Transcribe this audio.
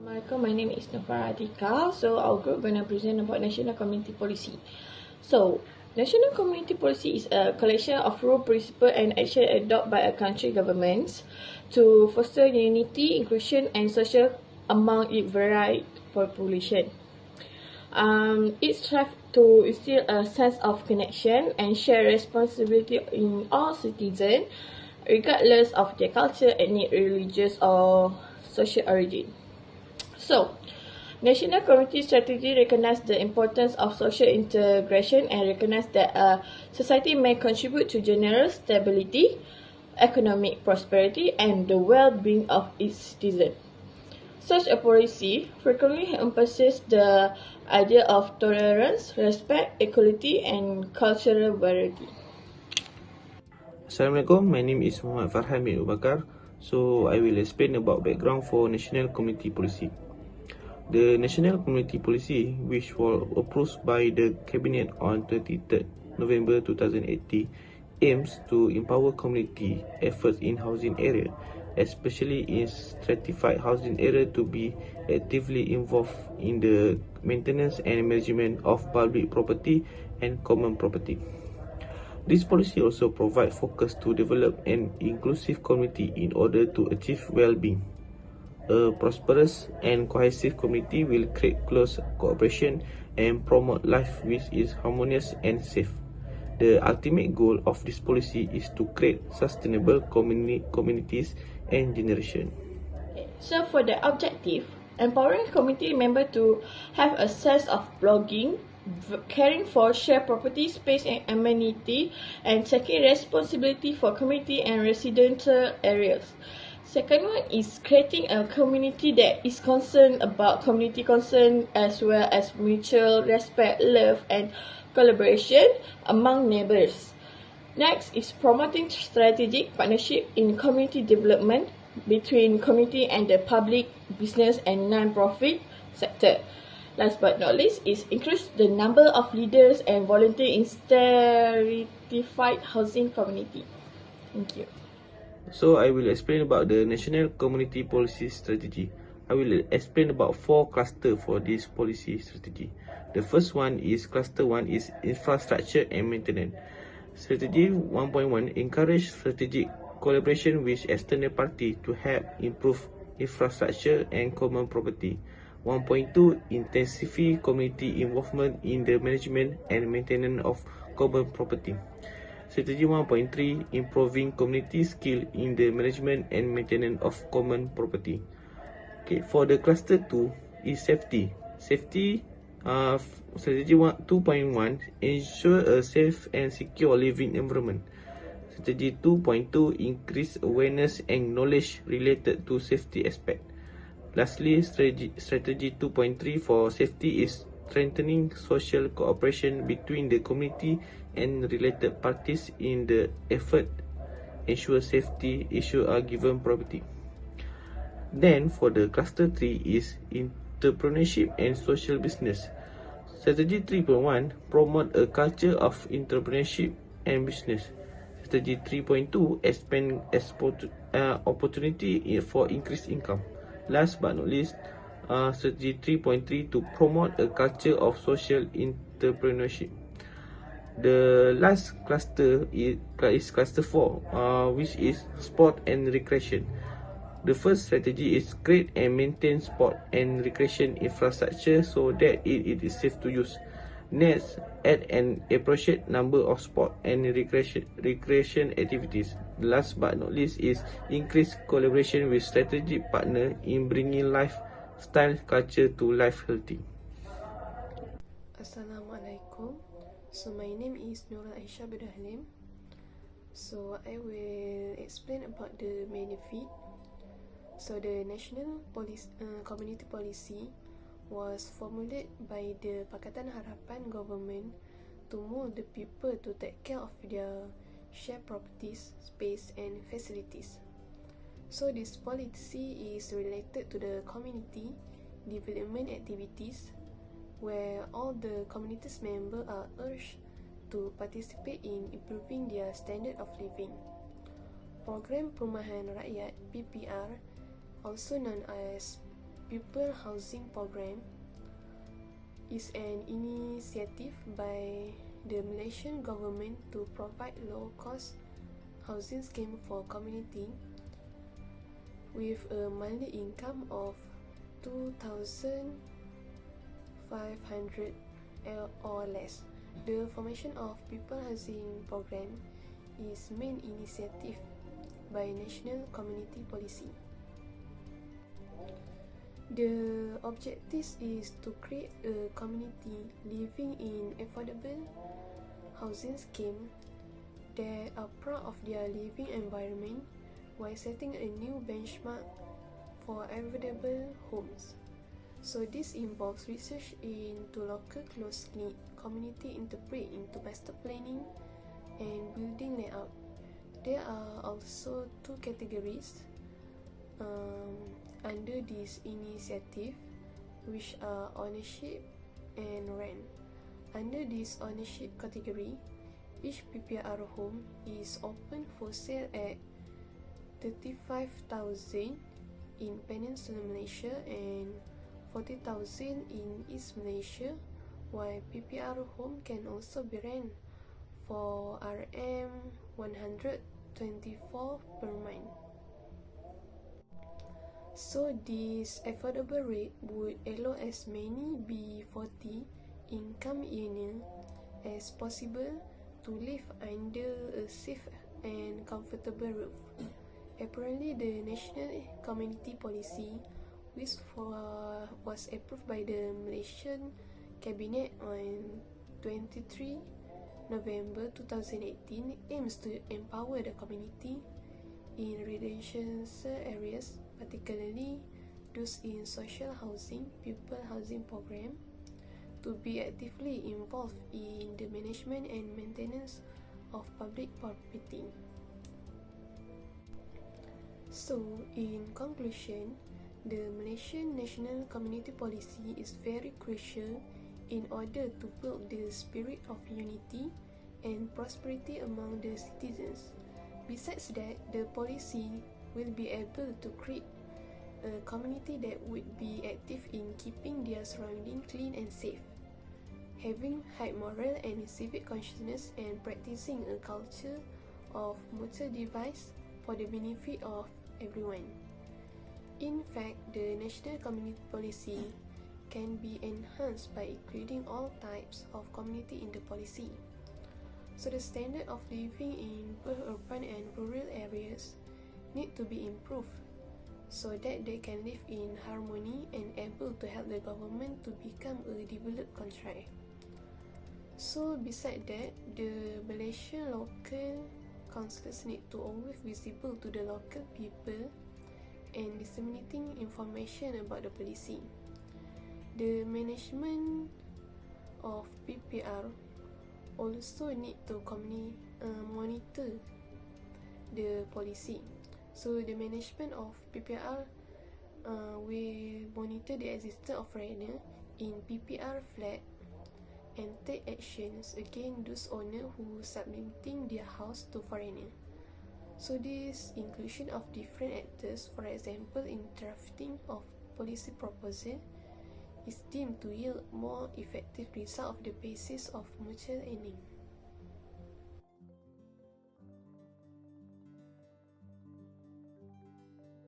Assalamualaikum, my name is ATIKAH. So our group gonna present about National Community Policy. So National Community Policy is a collection of rule, principle and action adopted by a country governments to foster unity, inclusion and social among its varied population. It strives to instill a sense of connection and share responsibility in all citizens, regardless of their culture, ethnic, religious or social origin. So, National Community Strategy recognizes the importance of social integration and recognizes that a society may contribute to general stability, economic prosperity, and the well-being of its citizens. Such a policy frequently emphasizes the idea of tolerance, respect, equality, and cultural variety. Assalamualaikum, my name is Farhan bin Bakar. So I will explain about background for National Community Policy. The National Community Policy, which was approved by the Cabinet on 23rd November 2018, aims to empower community efforts in housing area, especially in stratified housing area, to be actively involved in the maintenance and management of public property and common property. This policy also provides focus to develop an inclusive community in order to achieve well-being. A prosperous and cohesive community will create close cooperation and promote life which is harmonious and safe. The ultimate goal of this policy is to create sustainable communities and generation. So for the objective, empowering community members to have a sense of belonging, caring for shared property, space and amenity, and taking responsibility for community and residential areas. Second one is creating a community that is concerned about community concern as well as mutual respect, love and collaboration among neighbors. Next is promoting strategic partnership in community development between community and the public, business and non-profit sector. Last but not least is increase the number of leaders and volunteers in stratified housing community. Thank you. So I will explain about the National Community Policy Strategy. I will explain about 4 clusters for this policy strategy. The first one is cluster 1 is infrastructure and maintenance. Strategy 1.1 encourage strategic collaboration with external party to help improve infrastructure and common property. 1.2 intensify community involvement in the management and maintenance of common property. Strategy 1.3 improving community skill in the management and maintenance of common property. Okay, for the cluster 2 is safety. Strategy 2.1 ensure a safe and secure living environment. Strategy 2.2 increase awareness and knowledge related to safety aspect. Lastly, strategy 2.3 for safety is strengthening social cooperation between the community and related parties in the effort ensure safety issue are given property. Then for the cluster 3 is entrepreneurship and social business. Strategy 3.1 promote a culture of entrepreneurship and business. Strategy 3.2 expand opportunity for increased income. Last but not least, strategy 3.3 to promote a culture of social entrepreneurship. The last cluster is cluster 4, which is sport and recreation. The first strategy is create and maintain sport and recreation infrastructure so that it is safe to use. Next, add an appropriate number of sport and recreation activities. Last but not least is increase collaboration with strategic partner in bringing lifestyle culture to life healthy. Assalamualaikum. So my name is NURUL bin HALIM. So I will explain about the benefit. So the National Community Policy was formulated by the Pakatan Harapan government to mold the people to take care of their shared properties, space and facilities. So this policy is related to the community development activities where all the community's members are urged to participate in improving their standard of living. Program Perumahan Rakyat (PPR), also known as People Housing Program is an initiative by the Malaysian government to provide low-cost housing scheme for community with a monthly income of 2,500 or less. The formation of People Housing Program is main initiative by National Community Policy. The objective is to create a community living in affordable housing scheme that are proud of their living environment while setting a new benchmark for affordable homes. So this involves research into local close-knit community interpret into master planning and building layout. There are also two categories under this initiative, which are ownership and rent. Under this ownership category, each PPR home is open for sale at 35,000 in Peninsular Malaysia and 40,000 in East Malaysia, while PPR home can also be rent for RM124 per month. So this affordable rate would allow as many B40 income earner as possible to live under a safe and comfortable roof. Apparently, the National Community Policy, which was approved by the Malaysian Cabinet on 23 November 2018, aims to empower the community in residential areas, particularly those in social housing, people housing program, to be actively involved in the management and maintenance of public property. So, in conclusion, the Malaysian National Community Policy is very crucial in order to build the spirit of unity and prosperity among the citizens. Besides that, the policy will be able to create a community that would be active in keeping their surroundings clean and safe, having high moral and civic consciousness, and practicing a culture of mutual device for the benefit of everyone. In fact, the National Community Policy can be enhanced by including all types of community in the policy. So the standard of living in both urban and rural areas need to be improved so that they can live in harmony and able to help the government to become a developed country. So beside that, the Malaysian local councillors need to always visible to the local people and disseminating information about the policy. The management of PPR also need to monitor the policy. So the management of PPR will monitor the existence of foreigner in PPR flat and take actions against those owners who subletting their house to foreigner. So this inclusion of different actors, for example in drafting of policy proposal, is deemed to yield more effective result of the basis of mutual earning.